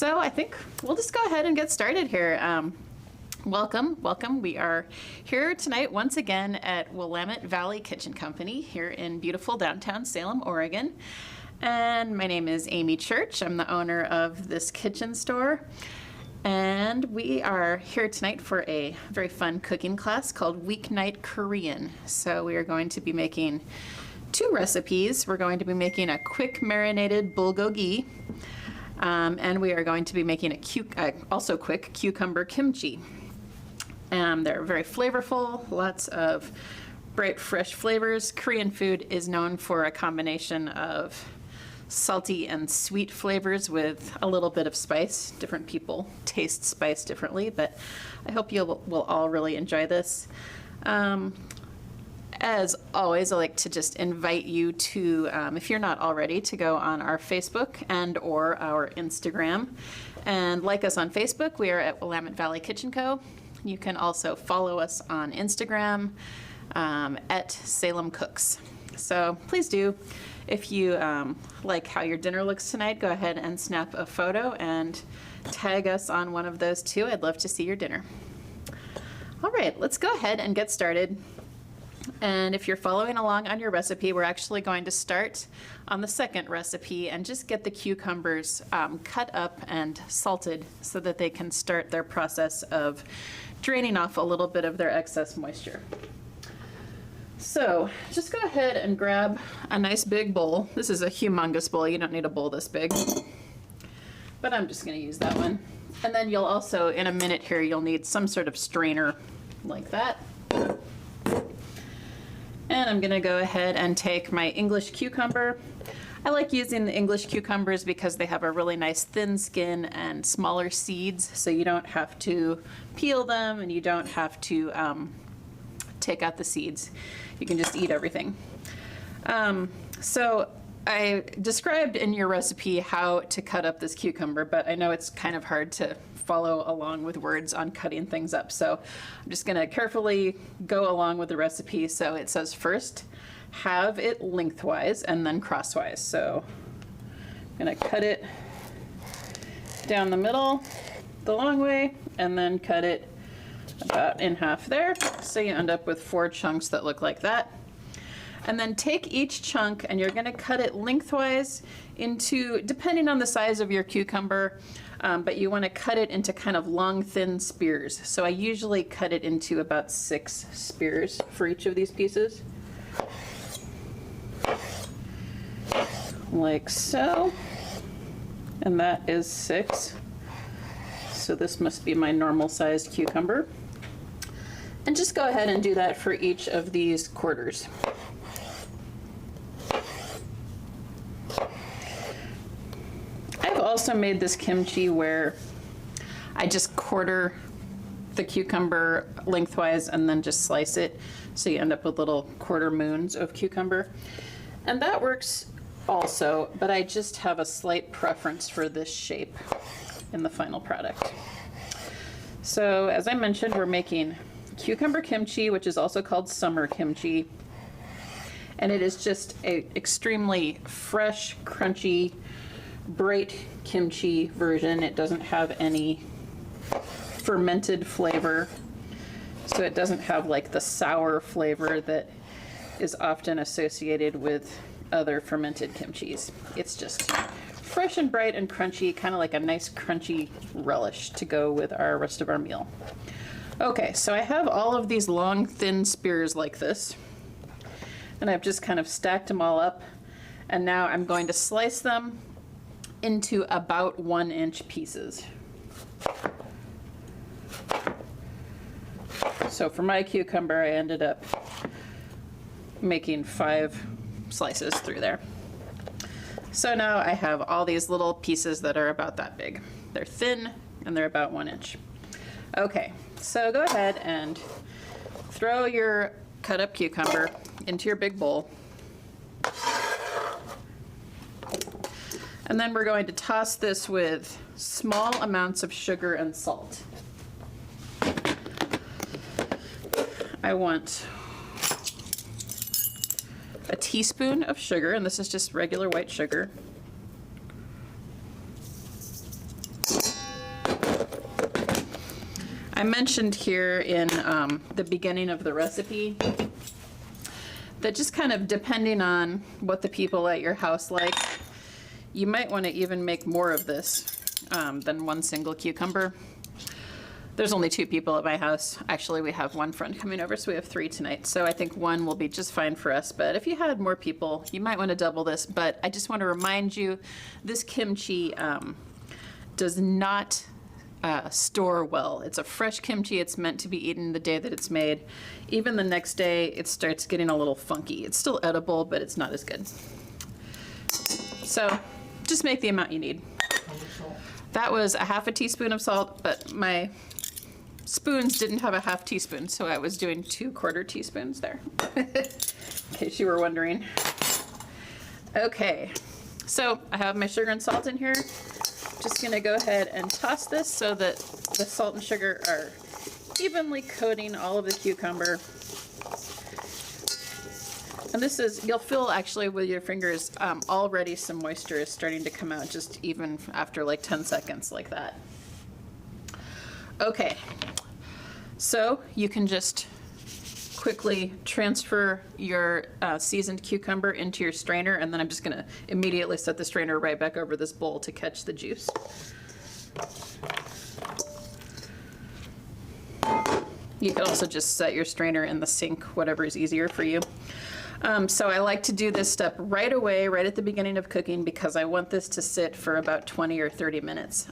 So I think we'll just go ahead and get started here. Welcome. We are here tonight once again at Willamette Valley Kitchen Company here in beautiful downtown Salem, Oregon. And my name is Amy Church. I'm the owner of this kitchen store. And we are here tonight for a very fun cooking class called Weeknight Korean. So we are going to be making two recipes. We're going to be making a quick marinated bulgogi. And we are going to be making a also quick cucumber kimchi. They're very flavorful, lots of bright, fresh flavors. Korean food is known for a combination of salty and sweet flavors with a little bit of spice. Different people taste spice differently, but I hope you will all really enjoy this. As always, I like to just invite you to, if you're not already, to go on our Facebook and or our Instagram and like us on Facebook. We are at Willamette Valley Kitchen Co. You can also follow us on Instagram at Salem Cooks. So please do. If you like how your dinner looks tonight, go ahead and snap a photo and tag us on one of those too. I'd love to see your dinner. All right, let's go ahead and get started. And if you're following along on your recipe, we're actually going to start on the second recipe and just get the cucumbers cut up and salted so that they can start their process of draining off a little bit of their excess moisture. So just go ahead and grab a nice big bowl. This is a humongous bowl. You don't need a bowl this big, but I'm just going to use that one. And then you'll also, in a minute here, you'll need some sort of strainer like that. And I'm gonna go ahead and take my English cucumber. I like using the English cucumbers because they have a really nice thin skin and smaller seeds, so you don't have to peel them and you don't have to take out the seeds. You can just eat everything. So I described in your recipe how to cut up this cucumber, but I know it's kind of hard to follow along with words on cutting things up. So I'm just gonna carefully go along with the recipe. So it says first, have it lengthwise and then crosswise. So I'm gonna cut it down the middle the long way and then cut it about in half there. So you end up with 4 chunks that look like that. And then take each chunk and you're gonna cut it lengthwise into, depending on the size of your cucumber, but you wanna cut it into kind of long, thin spears. So I usually cut it into about 6 spears for each of these pieces. Like so. And that is 6. So this must be my normal sized cucumber. And just go ahead and do that for each of these quarters. I've also made this kimchi where I just quarter the cucumber lengthwise and then just slice it, so you end up with little quarter moons of cucumber. And that works also, but I just have a slight preference for this shape in the final product. So as I mentioned, we're making cucumber kimchi, which is also called summer kimchi. And it is just an extremely fresh, crunchy, bright kimchi version. It doesn't have any fermented flavor, so it doesn't have like the sour flavor that is often associated with other fermented kimchis. It's just fresh and bright and crunchy, kind of like a nice crunchy relish to go with our rest of our meal. Okay, so I have all of these long, thin spears like this, and I've just kind of stacked them all up, and now I'm going to slice them into about 1-inch pieces. So for my cucumber, I ended up making 5 slices through there. So now I have all these little pieces that are about that big. They're thin and they're about 1 inch. Okay, so go ahead and throw your cut up cucumber into your big bowl. And then we're going to toss this with small amounts of sugar and salt. I want a teaspoon of sugar, and this is just regular white sugar. I mentioned here in the beginning of the recipe that just kind of depending on what the people at your house like, you might want to even make more of this than one single cucumber. There's only 2 people at my house. Actually, we have 1 friend coming over, so we have 3 tonight. So I think 1 will be just fine for us. But if you had more people, you might want to double this. But I just want to remind you, this kimchi does not store well. It's a fresh kimchi. It's meant to be eaten the day that it's made. Even the next day, it starts getting a little funky. It's still edible, but it's not as good. So just make the amount you need. That was a 1/2 teaspoon of salt, but my spoons didn't have a 1/2 teaspoon, so I was doing 2/4 teaspoons there, in case you were wondering. Okay, so I have my sugar and salt in here. Just gonna go ahead and toss this so that the salt and sugar are evenly coating all of the cucumber. And this is, you'll feel actually with your fingers, already some moisture is starting to come out just even after like 10 seconds like that. Okay, so you can just quickly transfer your seasoned cucumber into your strainer, and then I'm just gonna immediately set the strainer right back over this bowl to catch the juice. You could also just set your strainer in the sink, whatever is easier for you. So I like to do this step right away, right at the beginning of cooking, because I want this to sit for about 20 or 30 minutes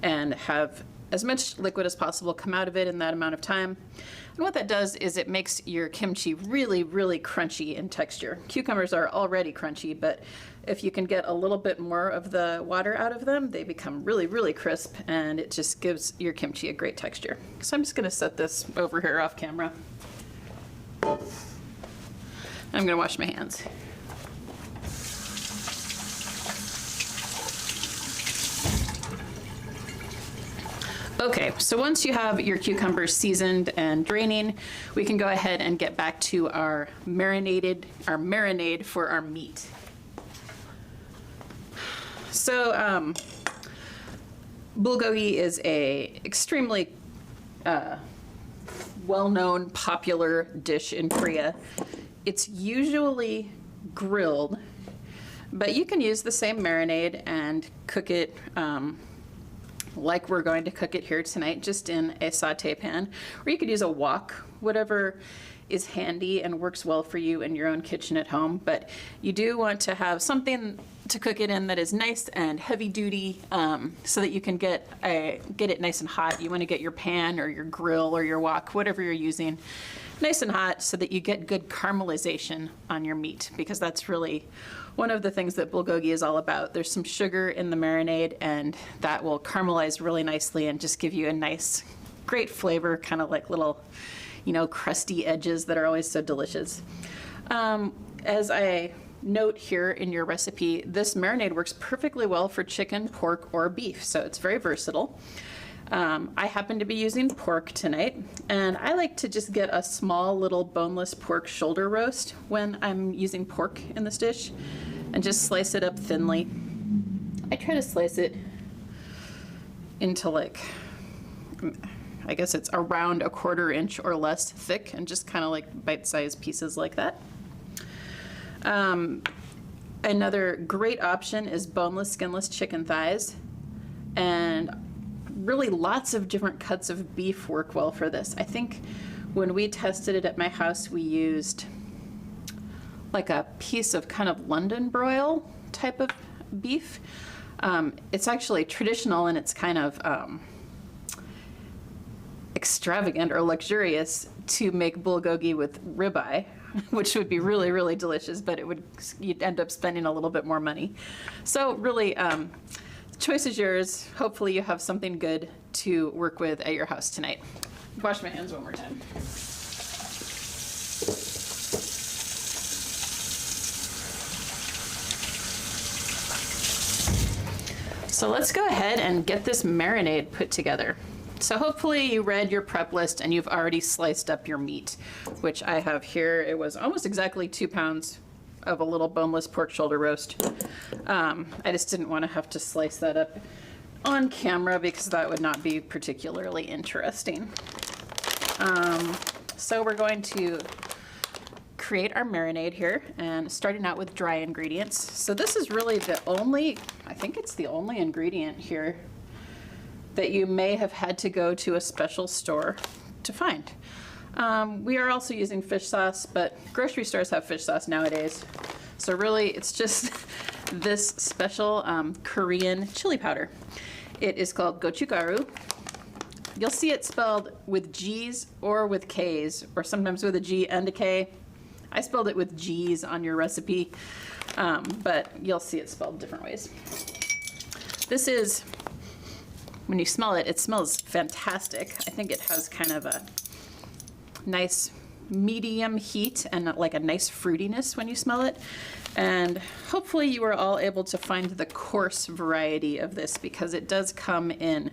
and have as much liquid as possible come out of it in that amount of time. And what that does is it makes your kimchi really, really crunchy in texture. Cucumbers are already crunchy, but if you can get a little bit more of the water out of them, they become really, really crisp, and it just gives your kimchi a great texture. So I'm just gonna set this over here off camera. I'm gonna wash my hands. Okay, so once you have your cucumbers seasoned and draining, we can go ahead and get back to our marinade for our meat. So bulgogi is a extremely well-known, popular dish in Korea. It's usually grilled, but you can use the same marinade and cook it like we're going to cook it here tonight, just in a saute pan, or you could use a wok, whatever is handy and works well for you in your own kitchen at home. But you do want to have something to cook it in that is nice and heavy duty, so that you can get it nice and hot. You want to get your pan or your grill or your wok, whatever you're using, nice and hot so that you get good caramelization on your meat, because that's really one of the things that bulgogi is all about. There's some sugar in the marinade, and that will caramelize really nicely and just give you a nice, great flavor, kind of like little, crusty edges that are always so delicious. As I note here in your recipe, this marinade works perfectly well for chicken, pork, or beef, so it's very versatile. I happen to be using pork tonight, and I like to just get a small little boneless pork shoulder roast when I'm using pork in this dish, and just slice it up thinly. I try to slice it into I guess it's around 1/4 inch or less thick, and just kind of like bite-sized pieces like that. Another great option is boneless, skinless chicken thighs, and really lots of different cuts of beef work well for this. I think when we tested it at my house, we used like a piece of kind of London broil type of beef. It's actually traditional, and it's kind of extravagant or luxurious to make bulgogi with ribeye, which would be really, really delicious, but you'd end up spending a little bit more money. So really, choice is yours. Hopefully you have something good to work with at your house tonight. Wash my hands one more time. So let's go ahead and get this marinade put together. So hopefully you read your prep list and you've already sliced up your meat, which I have here. It was almost exactly 2 pounds of a little boneless pork shoulder roast. I just didn't want to have to slice that up on camera because that would not be particularly interesting. So we're going to create our marinade here, and starting out with dry ingredients. So this is really the only, I think it's the only ingredient here that you may have had to go to a special store to find. We are also using fish sauce, but grocery stores have fish sauce nowadays. So really it's just this special Korean chili powder. It is called gochugaru. You'll see it spelled with G's or with K's, or sometimes with a G and a K. I spelled it with G's on your recipe, but you'll see it spelled different ways. This is, when you smell it, it smells fantastic. I think it has kind of a nice medium heat and like a nice fruitiness when you smell it. And hopefully you are all able to find the coarse variety of this, because it does come in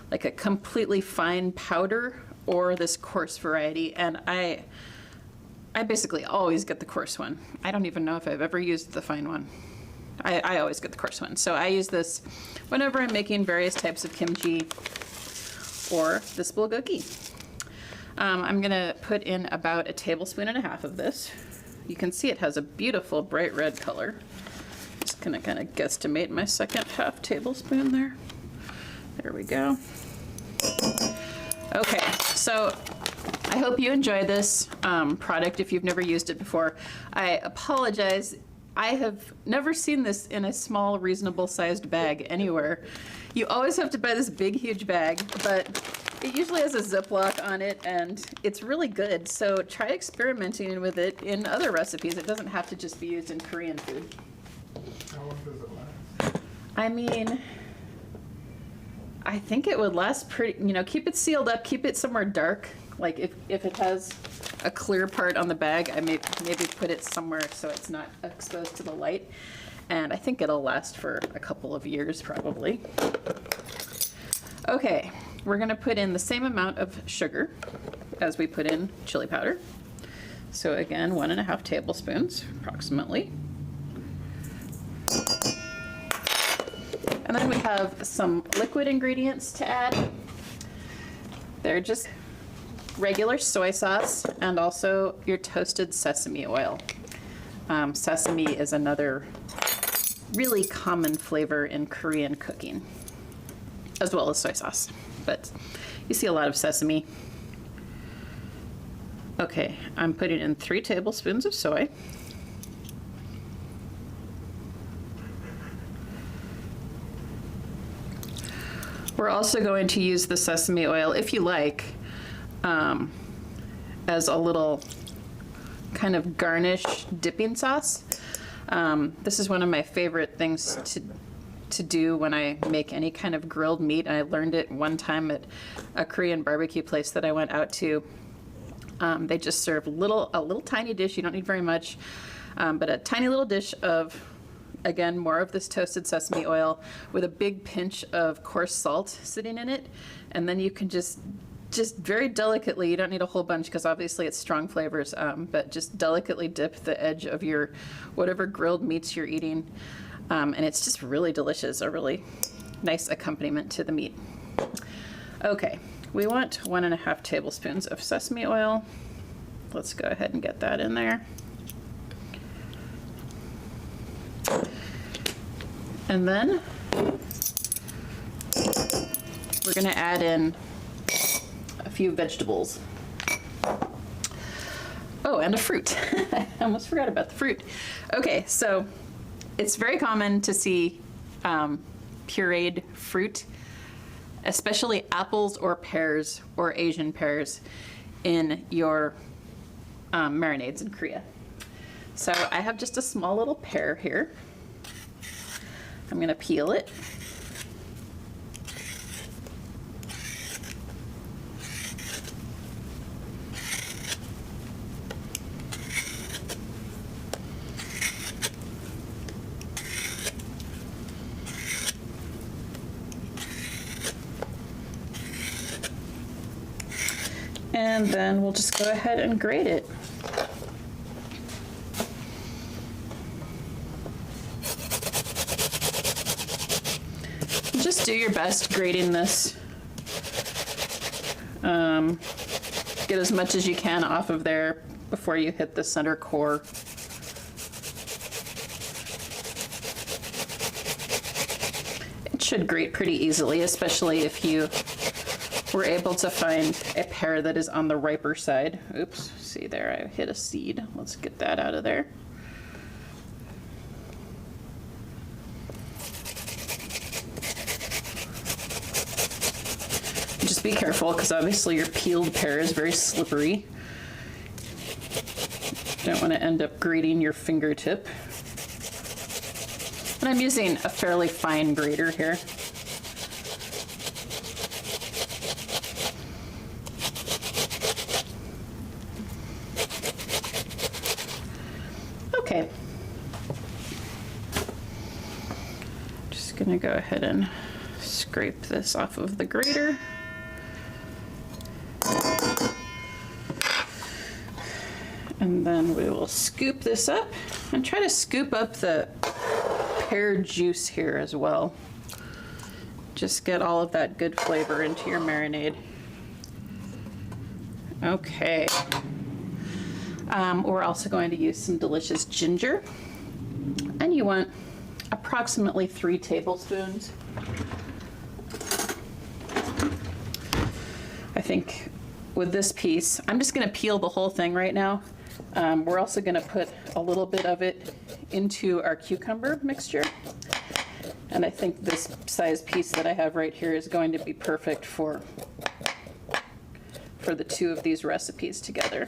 like a completely fine powder or this coarse variety. And I basically always get the coarse one. I don't even know if I've ever used the fine one. I always get the coarse one. So I use this whenever I'm making various types of kimchi or this bulgogi. I'm gonna put in about 1.5 tablespoons of this. You can see it has a beautiful bright red color. Just gonna kind of guesstimate my second half tablespoon there. There we go. Okay, so I hope you enjoy this product if you've never used it before. I apologize. I have never seen this in a small, reasonable sized bag anywhere. You always have to buy this big, huge bag, but it usually has a Ziploc on it and it's really good. So try experimenting with it in other recipes. It doesn't have to just be used in Korean food. How long does it last? I mean, I think it would last pretty, keep it sealed up, keep it somewhere dark. Like if it has a clear part on the bag, I maybe put it somewhere so it's not exposed to the light. And I think it'll last for a couple of years probably. Okay, we're gonna put in the same amount of sugar as we put in chili powder. So again, 1.5 tablespoons approximately. And then we have some liquid ingredients to add. They're just regular soy sauce and also your toasted sesame oil. Sesame is another really common flavor in Korean cooking, as well as soy sauce, but you see a lot of sesame. Okay, I'm putting in 3 tablespoons of soy. We're also going to use the sesame oil, if you like, as a little kind of garnish dipping sauce. This is one of my favorite things to do when I make any kind of grilled meat. And I learned it one time at a Korean barbecue place that I went out to. They just serve a little tiny dish. You don't need very much, but a tiny little dish of, again, more of this toasted sesame oil with a big pinch of coarse salt sitting in it. And then you can just very delicately, you don't need a whole bunch because obviously it's strong flavors, but just delicately dip the edge of your whatever grilled meats you're eating. And it's just really delicious, a really nice accompaniment to the meat. Okay, we want 1.5 tablespoons of sesame oil. Let's go ahead and get that in there. And then we're gonna add in a few vegetables. Oh, and a fruit. I almost forgot about the fruit. Okay, so it's very common to see pureed fruit, especially apples or pears or Asian pears in your marinades in Korea. So I have just a small little pear here. I'm gonna peel it. And then we'll just go ahead and grate it. Just Just do your best grating this. Get as much as you can off of there before you hit the center core. It should grate pretty easily, especially if you were able to find a pear that is on the riper side. Oops, see there, I hit a seed. Let's get that out of there. Just be careful, because obviously your peeled pear is very slippery. Don't want to end up grating your fingertip. And I'm using a fairly fine grater here. Okay. Just gonna go ahead and scrape this off of the grater. And then we will scoop this up and try to scoop up the pear juice here as well. Just get all of that good flavor into your marinade. Okay. We're also going to use some delicious ginger. And you want approximately 3 tablespoons. I think with this piece, I'm just gonna peel the whole thing right now. We're also gonna put a little bit of it into our cucumber mixture. And I think this size piece that I have right here is going to be perfect for the 2 of these recipes together.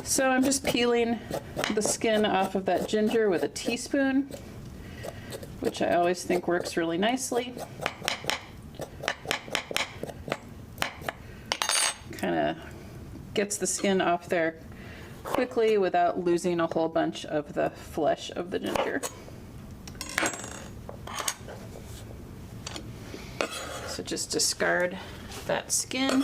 So I'm just peeling the skin off of that ginger with a teaspoon, which I always think works really nicely. Kind of gets the skin off there quickly without losing a whole bunch of the flesh of the ginger. So just discard that skin.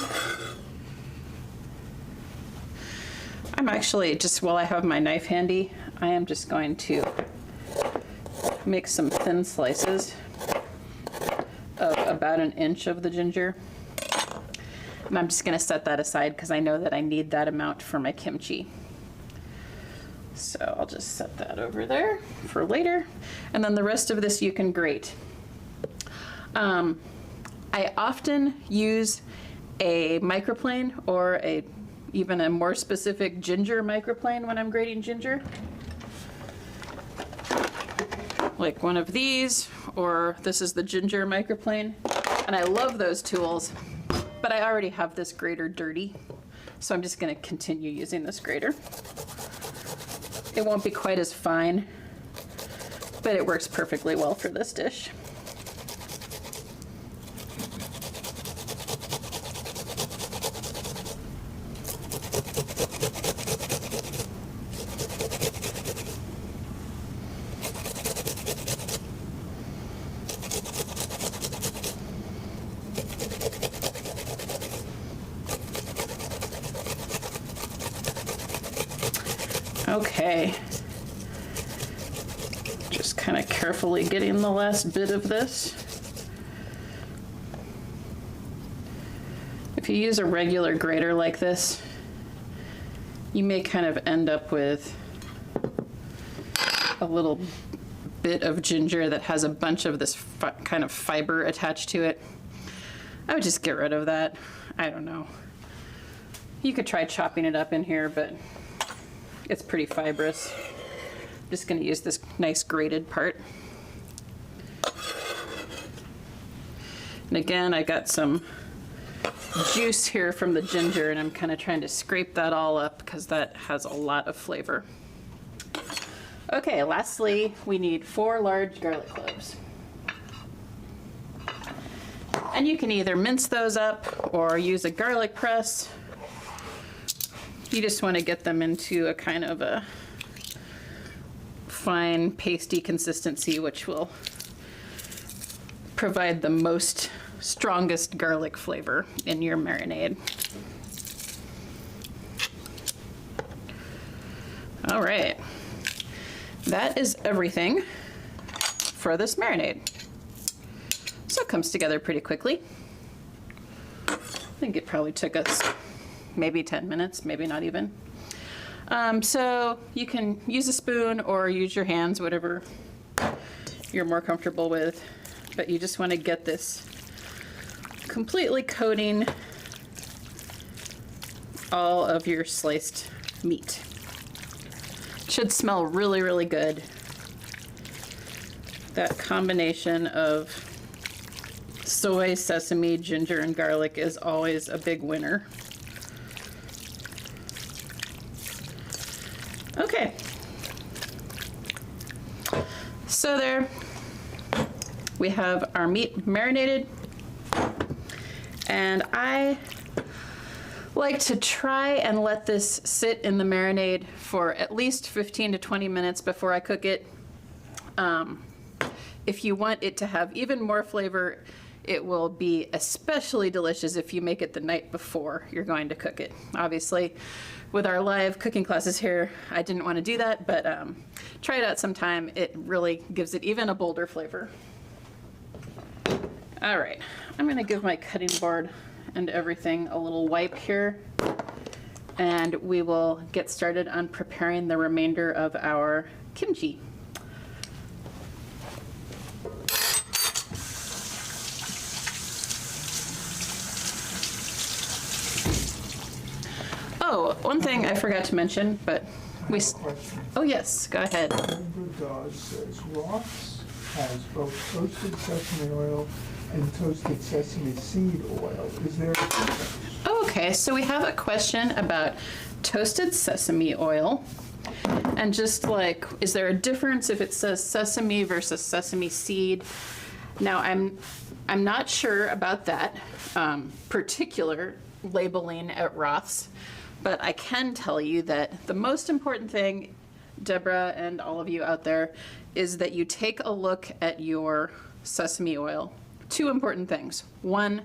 I'm actually, just while I have my knife handy, I am just going to make some thin slices of about 1 inch of the ginger. And I'm just gonna set that aside because I know that I need that amount for my kimchi. So I'll just set that over there for later. And then the rest of this you can grate. I often use a microplane or even a more specific ginger microplane when I'm grating ginger. Like one of these, or this is the ginger microplane. And I love those tools, but I already have this grater dirty, so I'm just gonna continue using this grater. It won't be quite as fine, but it works perfectly well for this dish. Okay, just kind of carefully getting the last bit of this. If you use a regular grater like this, you may kind of end up with a little bit of ginger that has a bunch of this kind of fiber attached to it. I would just get rid of that. I don't know. You could try chopping it up in here, but it's pretty fibrous. I'm just gonna use this nice grated part. And again, I got some juice here from the ginger, and I'm kind of trying to scrape that all up because that has a lot of flavor. Okay, lastly, we need 4 large garlic cloves. And you can either mince those up or use a garlic press. You just want to get them into a kind of a fine pasty consistency, which will provide the strongest garlic flavor in your marinade. All right, that is everything. for this marinade. So it comes together pretty quickly. I think it probably took us maybe 10 minutes, maybe not even. So you can use a spoon or use your hands, whatever you're more comfortable with, but you just want to get this completely coating all of your sliced meat. It should smell really, really good. That combination of soy, sesame, ginger, and garlic is always a big winner. Okay. So there we have our meat marinated, and I like to try and let this sit in the marinade for at least 15 to 20 minutes before I cook it. If you want it to have even more flavor, it will be especially delicious if you make it the night before you're going to cook it. Obviously, with our live cooking classes here, I didn't want to do that, but try it out sometime. It really gives it even a bolder flavor. All right, I'm gonna give my cutting board and everything a little wipe here, and we will get started on preparing the remainder of our kimchi. Oh, one thing I forgot to mention, but we... Question. Oh yes, go ahead. Cucumber Dodge says Roth's has both toasted sesame oil and toasted sesame seed oil. Is there a difference? Oh, okay, so we have a question about toasted sesame oil. And just like, is there a difference if it says sesame versus sesame seed? Now, I'm not sure about that particular labeling at Roth's, but I can tell you that the most important thing, Deborah and all of you out there, is that you take a look at your sesame oil. Two important things. One,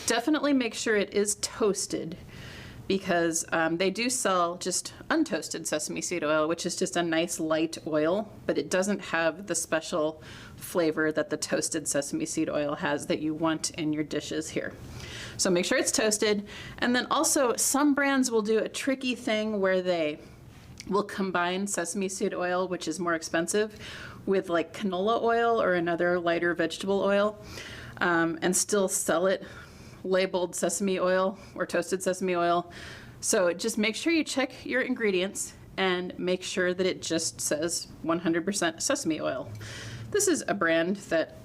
definitely make sure it is toasted, because they do sell just untoasted sesame seed oil, which is just a nice light oil, but it doesn't have the special flavor that the toasted sesame seed oil has that you want in your dishes here. So make sure it's toasted. And then also some brands will do a tricky thing where they will combine sesame seed oil, which is more expensive, with like canola oil or another lighter vegetable oil, and still sell it labeled sesame oil or toasted sesame oil. So just make sure you check your ingredients and make sure that it just says 100% sesame oil. This is a brand that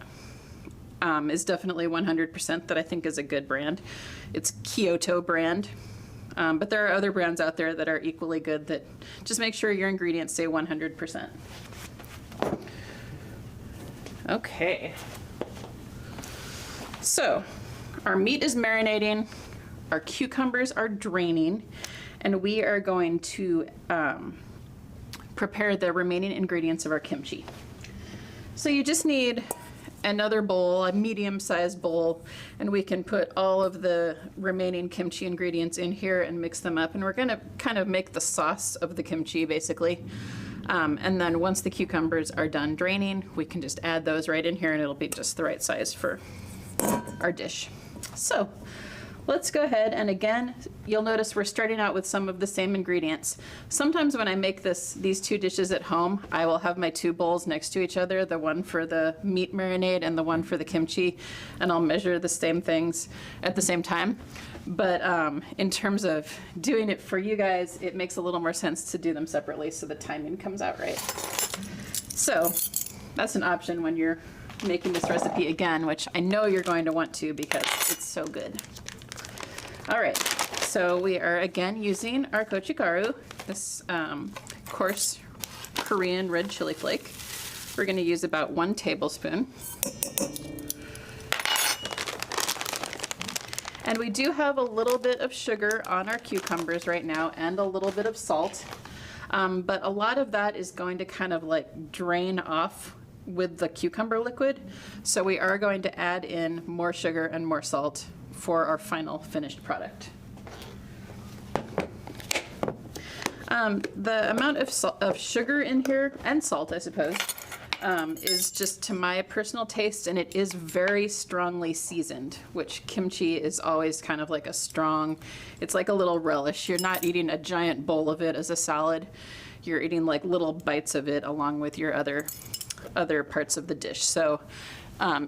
is definitely 100% that I think is a good brand. It's Kyoto brand, but there are other brands out there that are equally good that just make sure your ingredients say 100%. Okay. So our meat is marinating, our cucumbers are draining, and we are going to prepare the remaining ingredients of our kimchi. So you just need another bowl, a medium-sized bowl, and we can put all of the remaining kimchi ingredients in here and mix them up. And we're gonna kind of make the sauce of the kimchi, basically. And then once the cucumbers are done draining, we can just add those right in here and it'll be just the right size for our dish. So let's go ahead, and again, you'll notice we're starting out with some of the same ingredients. Sometimes when I make these two dishes at home, I will have my two bowls next to each other, the one for the meat marinade and the one for the kimchi, and I'll measure the same things at the same time. But in terms of doing it for you guys, it makes a little more sense to do them separately so the timing comes out right. So that's an option when you're making this recipe again, which I know you're going to want to because it's so good. All right, so we are again using our gochugaru, this coarse Korean red chili flake. We're going to use about 1 tablespoon. And we do have a little bit of sugar on our cucumbers right now and a little bit of salt, but a lot of that is going to kind of like drain off with the cucumber liquid. So we are going to add in more sugar and more salt for our final finished product. The amount of sugar in here, and salt I suppose, is just to my personal taste, and it is very strongly seasoned, which kimchi is always kind of like a strong, it's like a little relish. You're not eating a giant bowl of it as a salad. You're eating like little bites of it along with your other parts of the dish. So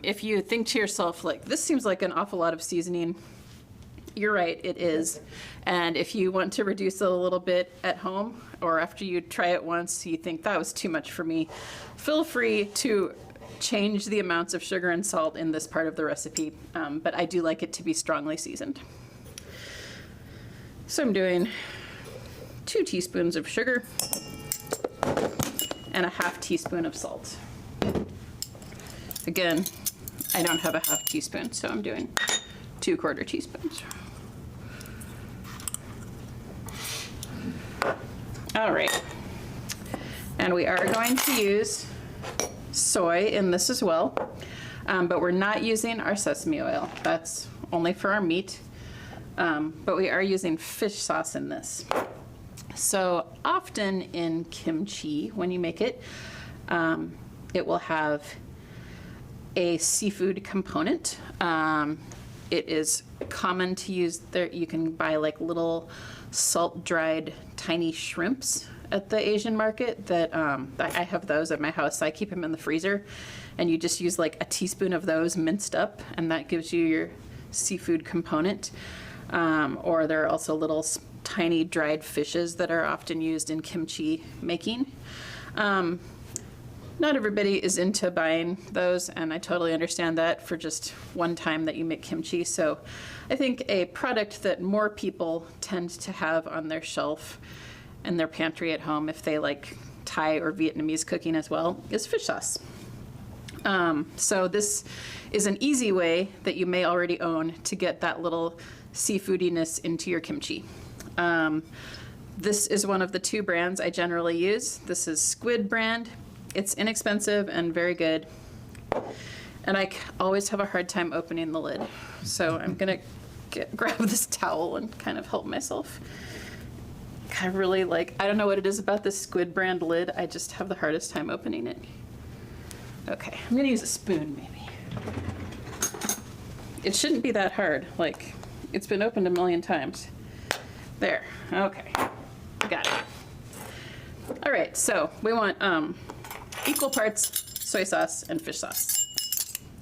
if you think to yourself, like, this seems like an awful lot of seasoning, you're right, it is. And if you want to reduce it a little bit at home, or after you try it once, you think that was too much for me, feel free to change the amounts of sugar and salt in this part of the recipe. But I do like it to be strongly seasoned. So I'm doing 2 teaspoons of sugar and a half teaspoon of salt. Again, I don't have a half teaspoon, so I'm doing 2/4 teaspoons. All right, and we are going to use soy in this as well, but we're not using our sesame oil. That's only for our meat, but we are using fish sauce in this. So often in kimchi, when you make it, it will have a seafood component. It is common to use there. You can buy like little salt-dried tiny shrimps at the Asian market that I have those at my house. So I keep them in the freezer, and you just use like a teaspoon of those minced up, and that gives you your seafood component. Or there are also little tiny dried fishes that are often used in kimchi making. Not everybody is into buying those, and I totally understand that for just one time that you make kimchi. So I think a product that more people tend to have on their shelf in their pantry at home, if they like Thai or Vietnamese cooking as well, is fish sauce. So this is an easy way that you may already own to get that little seafoodiness into your kimchi. This is one of the 2 brands I generally use. This is Squid brand. It's inexpensive and very good. And I always have a hard time opening the lid. So I'm gonna grab this towel and kind of help myself. I really I don't know what it is about this Squid brand lid. I just have the hardest time opening it. Okay, I'm gonna use a spoon maybe. It shouldn't be that hard. Like, it's been opened a million times. There, okay, got it. All right, so we want equal parts soy sauce and fish sauce,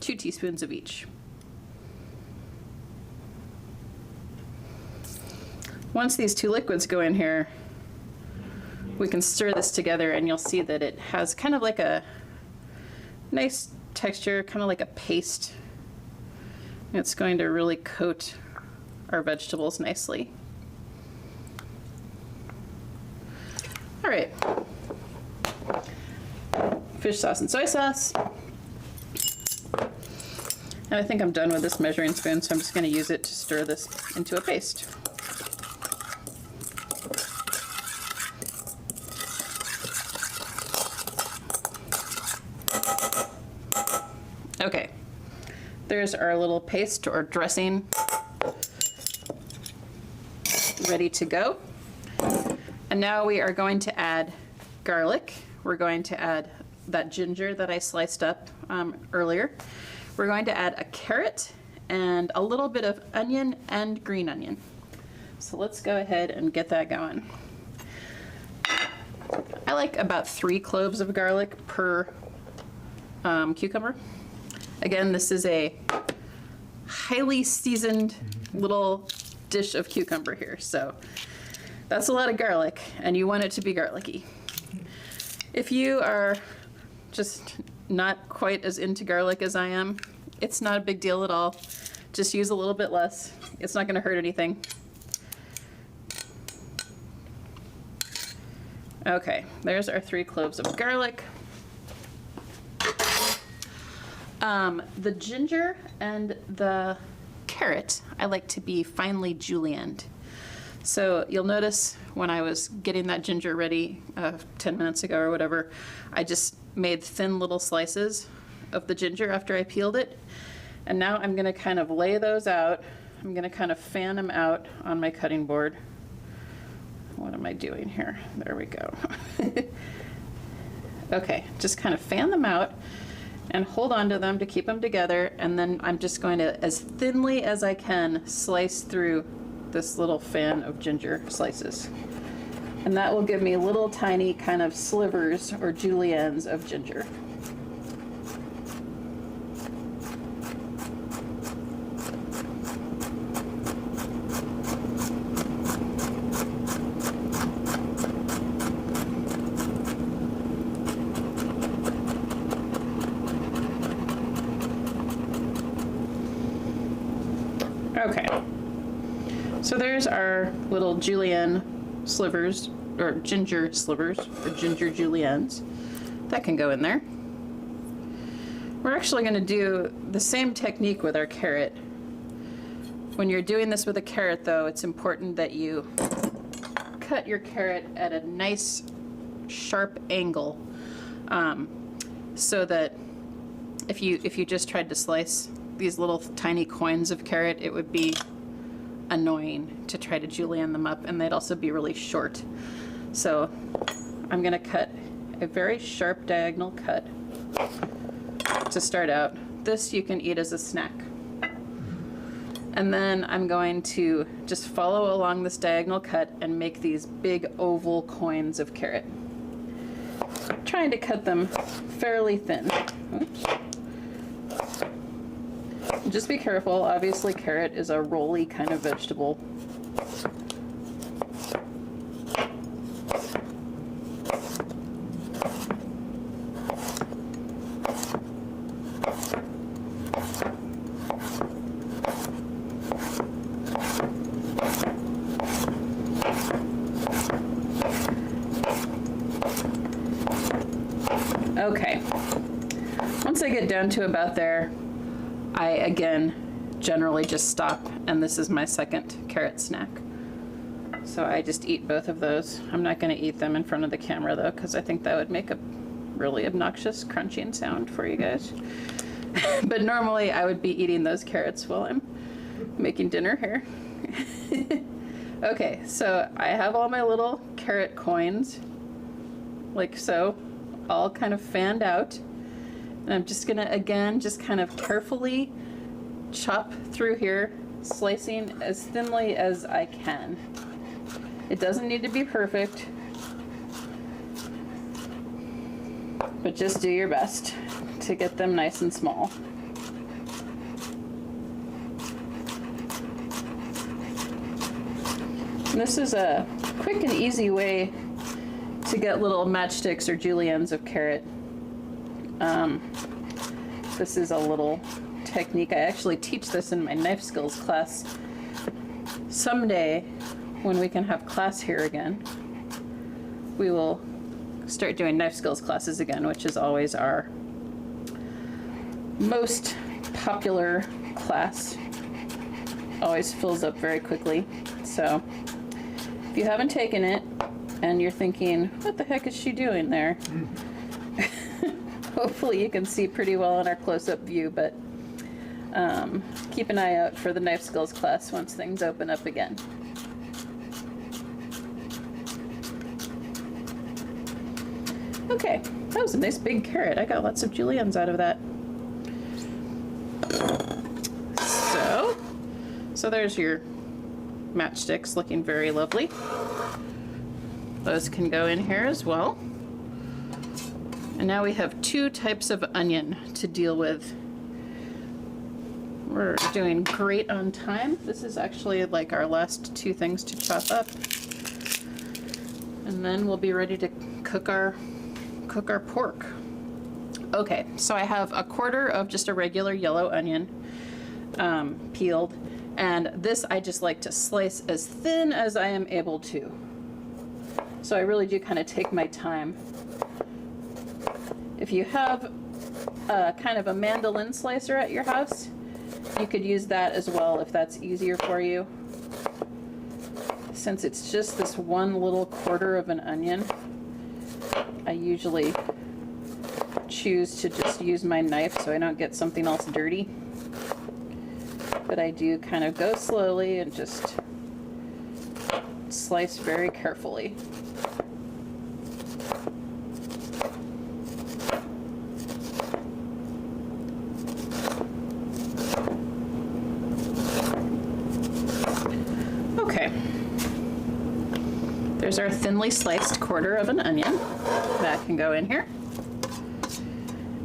2 teaspoons of each. Once these 2 liquids go in here, we can stir this together, and you'll see that it has kind of like a nice texture, kind of like a paste. It's going to really coat our vegetables nicely. All right. Fish sauce and soy sauce. And I think I'm done with this measuring spoon, so I'm just going to use it to stir this into a paste. Okay, there's our little paste or dressing ready to go. And now we are going to add garlic. We're going to add that ginger that I sliced up earlier. We're going to add a carrot and a little bit of onion and green onion. So let's go ahead and get that going. I like about 3 cloves of garlic per cucumber. Again, this is a highly seasoned little dish of cucumber here, so that's a lot of garlic, and you want it to be garlicky. If you are just not quite as into garlic as I am, it's not a big deal at all. Just use a little bit less. It's not going to hurt anything. Okay, there's our 3 cloves of garlic. The ginger and the carrot I like to be finely julienned. So you'll notice when I was getting that ginger ready 10 minutes ago or whatever, I just made thin little slices of the ginger after I peeled it. And now I'm going to kind of lay those out. I'm going to kind of fan them out on my cutting board. What am I doing here? There we go. Okay, just kind of fan them out and hold on to them to keep them together, and then I'm just going to, as thinly as I can, slice through this little fan of ginger slices. And that will give me little tiny kind of slivers or juliennes of ginger. Okay, so there's our little julienne slivers, or ginger slivers, or ginger juliennes. That can go in there. We're actually going to do the same technique with our carrot. When you're doing this with a carrot, though, it's important that you cut your carrot at a nice sharp angle, so that if you just tried to slice these little tiny coins of carrot, it would be annoying to try to julienne them up, and they'd also be really short. So I'm gonna cut a very sharp diagonal cut to start out. This you can eat as a snack. And then I'm going to just follow along this diagonal cut and make these big oval coins of carrot. Trying to cut them fairly thin. Oops. Just be careful, obviously carrot is a rolly kind of vegetable. Okay, once I get down to about there, I again generally just stop, and this is my second carrot snack. So I just eat both of those. I'm not going to eat them in front of the camera though, because I think that would make a really obnoxious crunching sound for you guys. But normally I would be eating those carrots while I'm making dinner here. Okay, so I have all my little carrot coins, like so, all kind of fanned out. And I'm just gonna, again, just kind of carefully chop through here, slicing as thinly as I can. It doesn't need to be perfect, but just do your best to get them nice and small. And this is a quick and easy way to get little matchsticks or juliennes of carrot. This is a little technique. I actually teach this in my knife skills class. Someday, when we can have class here again, we will start doing knife skills classes again, which is always our most popular class. Always fills up very quickly. So if you haven't taken it and you're thinking, what the heck is she doing there? Hopefully you can see pretty well in our close-up view, but keep an eye out for the knife skills class once things open up again. Okay, that was a nice big carrot. I got lots of juliennes out of that. So there's your matchsticks, looking very lovely. Those can go in here as well. And now we have two types of onion to deal with. We're doing great on time. This is actually like our last two things to chop up. And then we'll be ready to cook our pork. Okay, so I have a quarter of just a regular yellow onion, peeled, and this I just like to slice as thin as I am able to. So I really do kind of take my time. If you have a kind of a mandolin slicer at your house, you could use that as well if that's easier for you. Since it's just this one little quarter of an onion, I usually choose to just use my knife so I don't get something else dirty. But I do kind of go slowly and just slice very carefully. There's our thinly sliced quarter of an onion. That can go in here.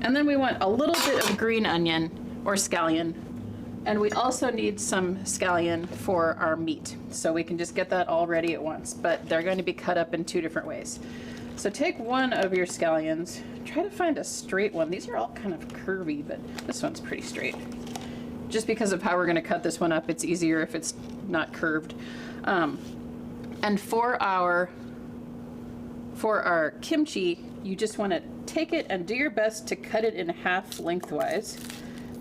And then we want a little bit of green onion or scallion. And we also need some scallion for our meat. So we can just get that all ready at once, but they're going to be cut up in 2 different ways. So take one of your scallions, try to find a straight one. These are all kind of curvy, but this one's pretty straight. Just because of how we're going to cut this one up, it's easier if it's not curved. And for our kimchi, you just want to take it and do your best to cut it in half lengthwise.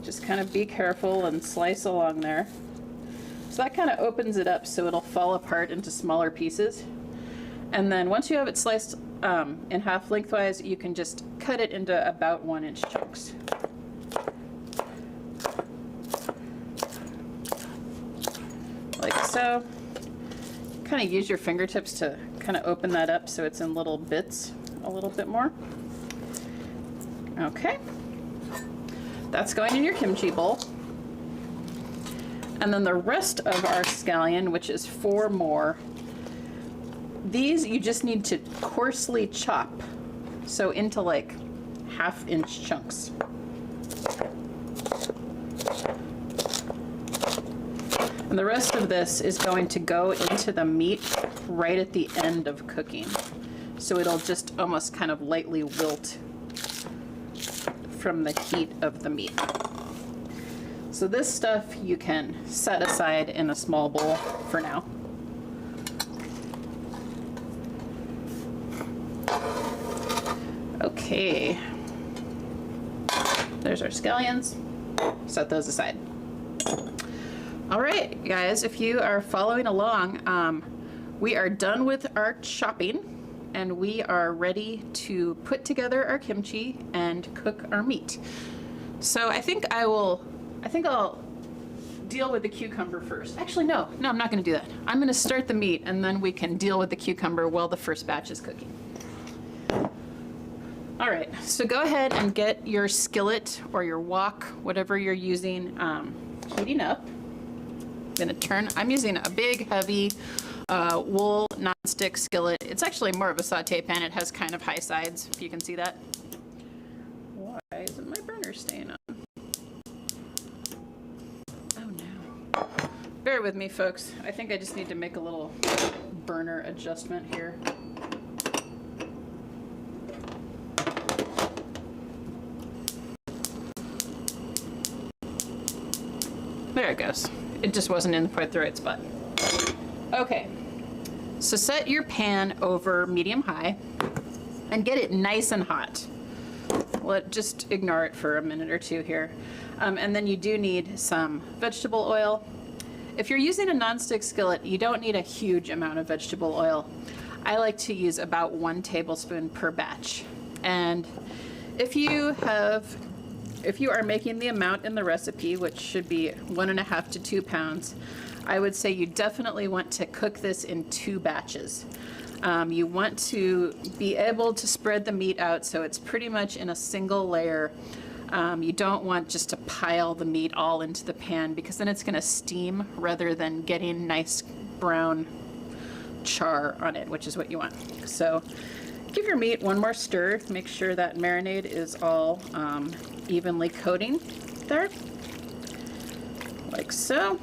Just kind of be careful and slice along there. So that kind of opens it up so it'll fall apart into smaller pieces. And then once you have it sliced in half lengthwise, you can just cut it into about 1-inch chunks. Like so. Kind of use your fingertips to kind of open that up so it's in little bits a little bit more. Okay. That's going in your kimchi bowl. And then the rest of our scallion, which is 4 more, these you just need to coarsely chop. So into like 1/2-inch chunks. And the rest of this is going to go into the meat right at the end of cooking. So it'll just almost kind of lightly wilt from the heat of the meat. So this stuff you can set aside in a small bowl for now. Okay. There's our scallions. Set those aside. All right, guys, if you are following along, we are done with our chopping and we are ready to put together our kimchi and cook our meat. So I think I'll deal with the cucumber first. Actually, no, I'm not gonna do that. I'm gonna start the meat and then we can deal with the cucumber while the first batch is cooking. All right, so go ahead and get your skillet or your wok, whatever you're using, heating up. I'm using a big, heavy wool nonstick skillet. It's actually more of a saute pan. It has kind of high sides, if you can see that. Why isn't my burner staying on? Oh no. Bear with me, folks. I think I just need to make a little burner adjustment here. There it goes. It just wasn't in quite the right spot. Okay, so set your pan over medium-high and get it nice and hot. Just ignore it for a minute or 2 here. And then you do need some vegetable oil. If you're using a nonstick skillet, you don't need a huge amount of vegetable oil. I like to use about 1 tablespoon per batch. And if you are making the amount in the recipe, which should be 1.5 to 2 pounds, I would say you definitely want to cook this in 2 batches. You want to be able to spread the meat out so it's pretty much in a single layer. You don't want just to pile the meat all into the pan because then it's going to steam rather than getting nice brown char on it, which is what you want. So give your meat one more stir. Make sure that marinade is all evenly coating there, like so.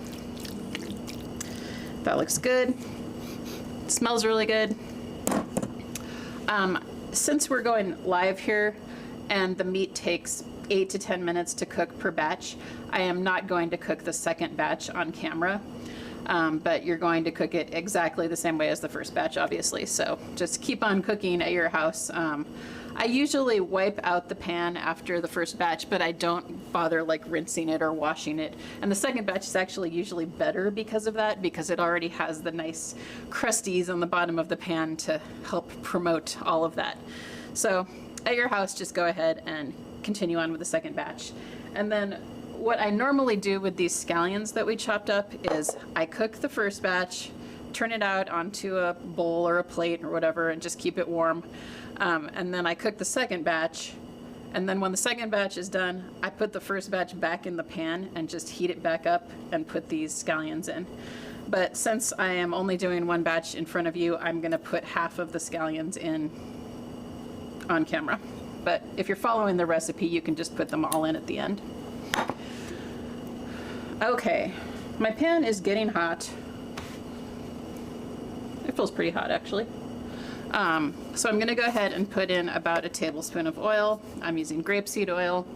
That looks good. It smells really good. Since we're going live here and the meat takes 8 to 10 minutes to cook per batch, I am not going to cook the second batch on camera. But you're going to cook it exactly the same way as the first batch, obviously. So just keep on cooking at your house. I usually wipe out the pan after the first batch, but I don't bother like rinsing it or washing it. And the second batch is actually usually better because of that, because it already has the nice crusties on the bottom of the pan to help promote all of that. So at your house, just go ahead and continue on with the second batch. And then what I normally do with these scallions that we chopped up is I cook the first batch, turn it out onto a bowl or a plate or whatever, and just keep it warm. And then I cook the second batch, and then when the second batch is done, I put the first batch back in the pan and just heat it back up and put these scallions in. But since I am only doing one batch in front of you, I'm gonna put half of the scallions in on camera. But if you're following the recipe, you can just put them all in at the end. Okay, my pan is getting hot. It feels pretty hot, actually. So I'm gonna go ahead and put in about a tablespoon of oil. I'm using grapeseed oil,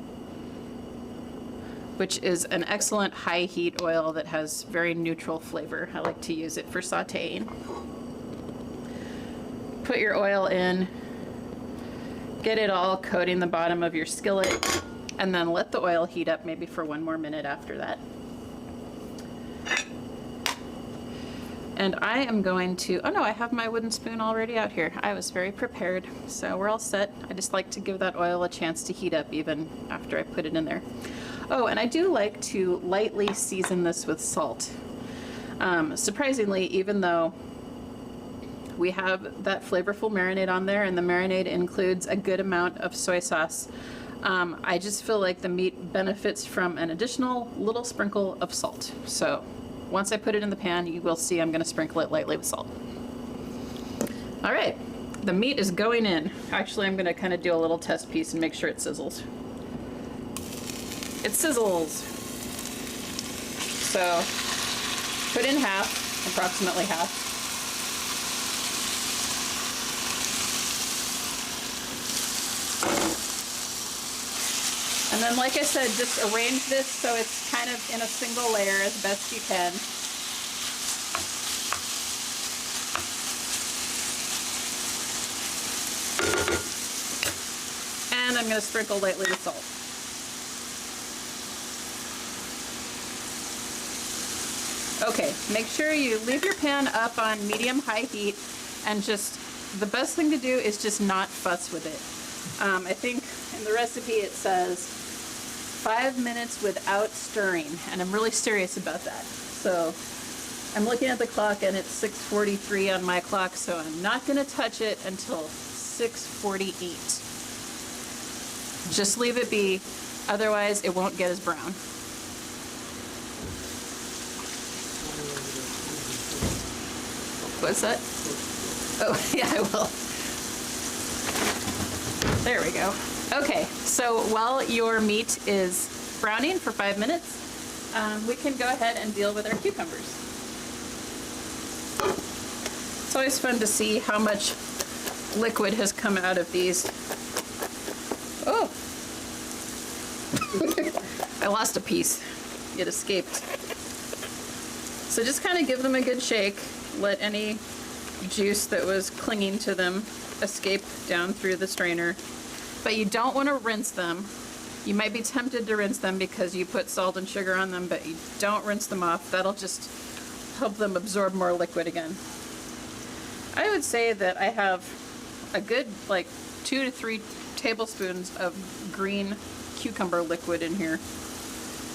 which is an excellent high heat oil that has very neutral flavor. I like to use it for sauteing. Put your oil in, get it all coating the bottom of your skillet, and then let the oil heat up maybe for 1 more minute after that. And I am going to, oh no, I have my wooden spoon already out here. I was very prepared, so we're all set. I just like to give that oil a chance to heat up even after I put it in there. Oh, and I do like to lightly season this with salt. Surprisingly, even though we have that flavorful marinade on there and the marinade includes a good amount of soy sauce, I just feel like the meat benefits from an additional little sprinkle of salt. So once I put it in the pan, you will see I'm gonna sprinkle it lightly with salt. All right, the meat is going in. Actually, I'm gonna kind of do a little test piece and make sure it sizzles. It sizzles. So put in half, approximately half. And then, like I said, just arrange this so it's kind of in a single layer as best you can. And I'm going to sprinkle lightly with salt. Okay, make sure you leave your pan up on medium-high heat, and just, the best thing to do is just not fuss with it. I think in the recipe it says 5 minutes without stirring, and I'm really serious about that. So I'm looking at the clock and it's 6:43 on my clock, so I'm not gonna touch it until 6:48. Just leave it be, otherwise it won't get as brown. What's that? Oh, yeah, I will. There we go. Okay, so while your meat is browning for 5 minutes, we can go ahead and deal with our cucumbers. It's always fun to see how much liquid has come out of these. Oh! I lost a piece. It escaped. So just kind of give them a good shake. Let any juice that was clinging to them escape down through the strainer. But you don't want to rinse them. You might be tempted to rinse them because you put salt and sugar on them, but you don't rinse them off. That'll just help them absorb more liquid again. I would say that I have a good like 2 to 3 tablespoons of green cucumber liquid in here.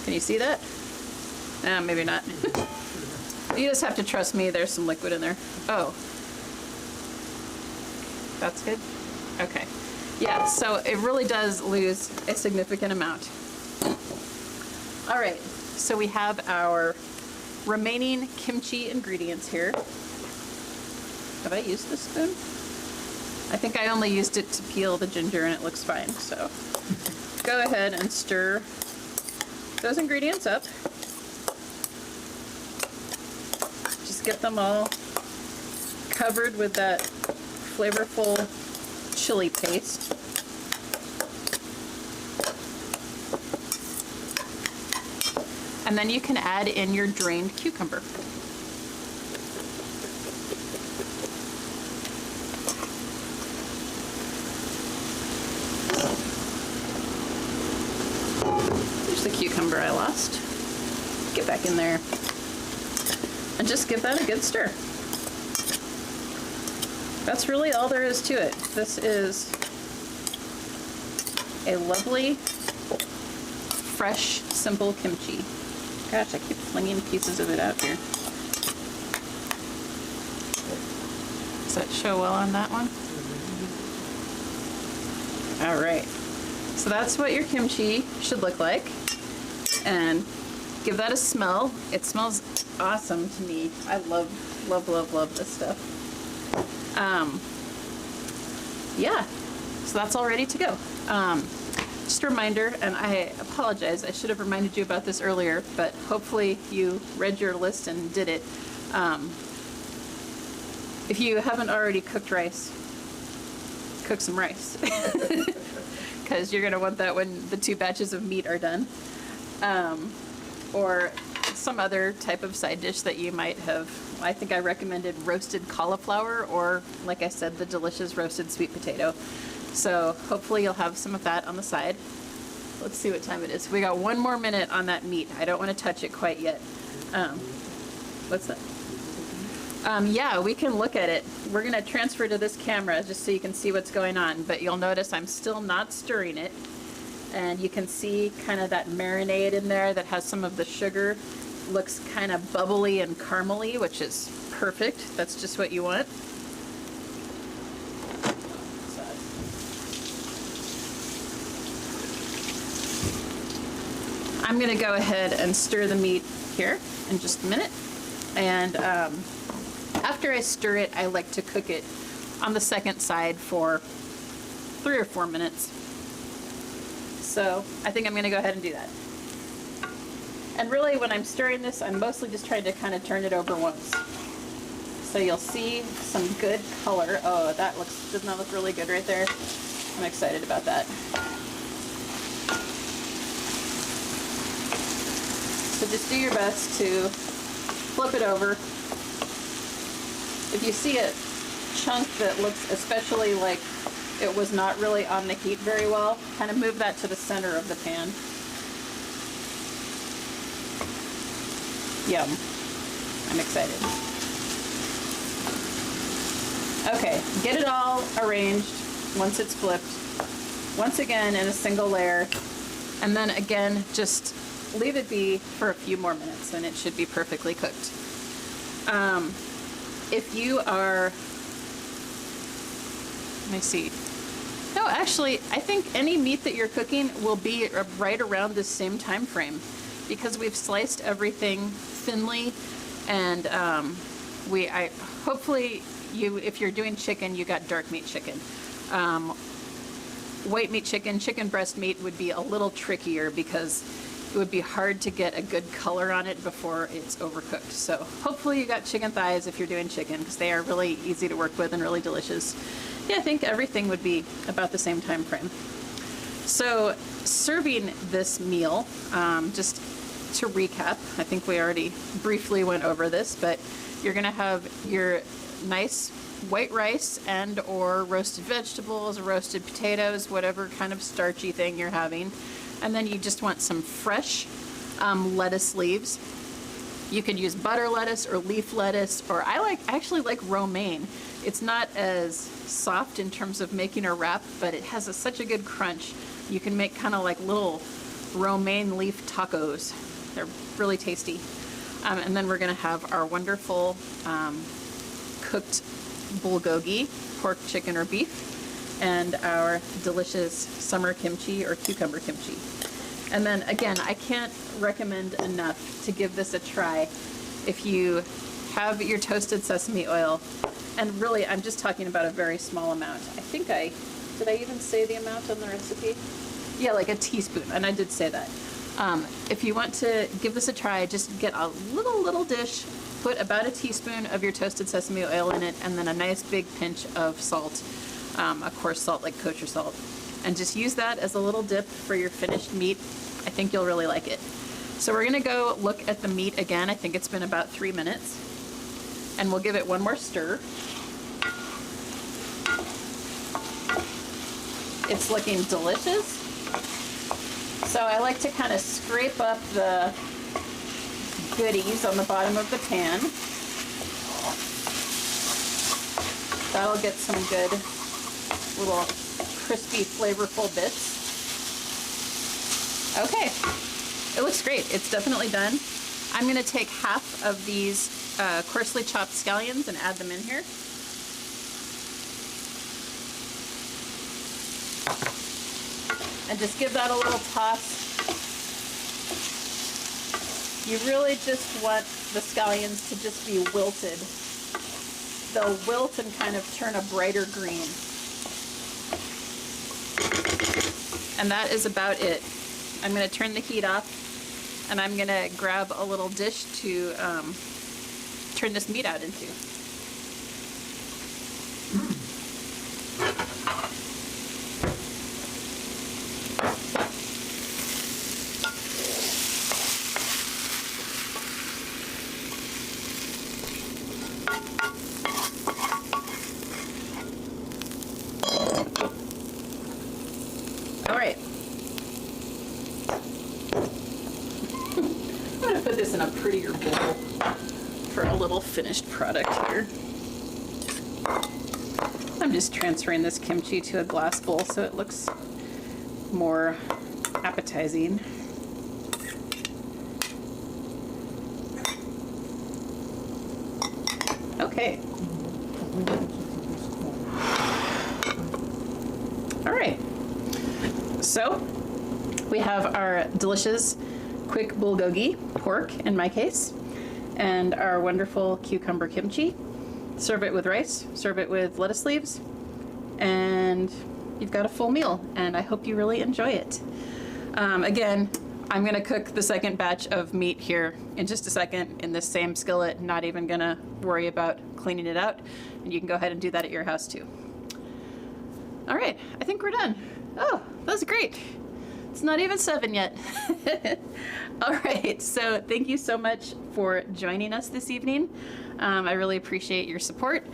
Can you see that? Maybe not. You just have to trust me, there's some liquid in there. Oh. That's good? Okay. Yeah, so it really does lose a significant amount. All right, so we have our remaining kimchi ingredients here. Have I used this spoon? I think I only used it to peel the ginger and it looks fine, so go ahead and stir those ingredients up. Just get them all covered with that flavorful chili paste. And then you can add in your drained cucumber. There's the cucumber I lost. Get back in there. And just give that a good stir. That's really all there is to it. This is a lovely, fresh, simple kimchi. Gosh, I keep flinging pieces of it out here. Does that show well on that one? All right. So that's what your kimchi should look like. And give that a smell. It smells awesome to me. I love, love, love, love this stuff. Yeah, so that's all ready to go. Just a reminder, and I apologize, I should have reminded you about this earlier, but hopefully you read your list and did it. If you haven't already cooked rice, cook some rice, because you're gonna want that when the 2 batches of meat are done. Or some other type of side dish that you might have. I think I recommended roasted cauliflower, or like I said, the delicious roasted sweet potato. So hopefully you'll have some of that on the side. Let's see what time it is. We got 1 more minute on that meat. I don't want to touch it quite yet. What's that? Yeah, we can look at it. We're gonna transfer to this camera just so you can see what's going on, but you'll notice I'm still not stirring it. And you can see kind of that marinade in there that has some of the sugar. Looks kind of bubbly and caramely, which is perfect. That's just what you want. I'm gonna go ahead and stir the meat here in just a minute. And after I stir it, I like to cook it on the second side for 3 or 4 minutes. So I think I'm going to go ahead and do that. And really when I'm stirring this, I'm mostly just trying to kind of turn it over once. So you'll see some good color. Oh, doesn't that look really good right there? I'm excited about that. So just do your best to flip it over. If you see a chunk that looks especially like it was not really on the heat very well, kind of move that to the center of the pan. Yum. I'm excited. Okay, get it all arranged once it's flipped. Once again in a single layer, and then again just leave it be for a few more minutes and it should be perfectly cooked. If you are, let me see. No, actually, I think any meat that you're cooking will be right around this same time frame because we've sliced everything thinly, and hopefully if you're doing chicken, you got dark meat chicken. White meat chicken, chicken breast meat would be a little trickier because it would be hard to get a good color on it before it's overcooked. So hopefully you got chicken thighs if you're doing chicken, because they are really easy to work with and really delicious. Yeah, I think everything would be about the same time frame. So serving this meal, just to recap, I think we already briefly went over this, but you're gonna have your nice white rice and or roasted vegetables, roasted potatoes, whatever kind of starchy thing you're having. And then you just want some fresh lettuce leaves. You could use butter lettuce or leaf lettuce, or I actually like romaine. It's not as soft in terms of making a wrap, but it has such a good crunch. You can make kind of like little romaine leaf tacos. They're really tasty. And then we're gonna have our wonderful cooked bulgogi, pork, chicken, or beef, and our delicious summer kimchi or cucumber kimchi. And then again, I can't recommend enough to give this a try if you have your toasted sesame oil. And really, I'm just talking about a very small amount. I think did I even say the amount on the recipe? Yeah, like a teaspoon, and I did say that. If you want to give this a try, just get a little dish, put about a teaspoon of your toasted sesame oil in it, and then a nice big pinch of salt, a coarse salt like kosher salt. And just use that as a little dip for your finished meat. I think you'll really like it. So we're gonna go look at the meat again. I think it's been about 3 minutes. And we'll give it one more stir. It's looking delicious. So I like to kind of scrape up the goodies on the bottom of the pan. That'll get some good little crispy, flavorful bits. Okay, it looks great. It's definitely done. I'm gonna take half of these coarsely chopped scallions and add them in here. And just give that a little toss. You really just want the scallions to just be wilted. They'll wilt and kind of turn a brighter green. And that is about it. I'm going to turn the heat off, and I'm going to grab a little dish to turn this meat out into. All right. I'm going to put this in a prettier bowl for a little finished product here. I'm just transferring this kimchi to a glass bowl so it looks more appetizing. Okay. All right. So we have our delicious quick bulgogi, pork in my case, and our wonderful cucumber kimchi. Serve it with rice, serve it with lettuce leaves, and you've got a full meal, and I hope you really enjoy it. Again, I'm gonna cook the second batch of meat here in just a second in this same skillet, not even gonna worry about cleaning it out, and you can go ahead and do that at your house too. All right, I think we're done. Oh, that was great. It's not even 7 yet. All right, so thank you so much for joining us this evening. I really appreciate your support,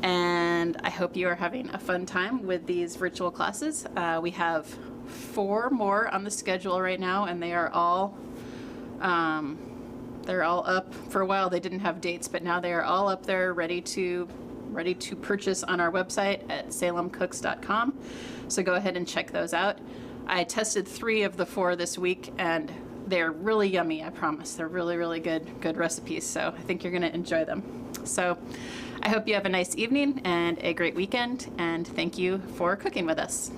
and I hope you are having a fun time with these virtual classes. We have 4 more on the schedule right now, and they're all up. For a while they didn't have dates, but now they are all up there ready to purchase on our website at salemcooks.com. So go ahead and check those out. I tested 3 of the 4 this week, and they're really yummy, I promise. They're really, really good recipes, so I think you're gonna enjoy them. So I hope you have a nice evening and a great weekend, and thank you for cooking with us.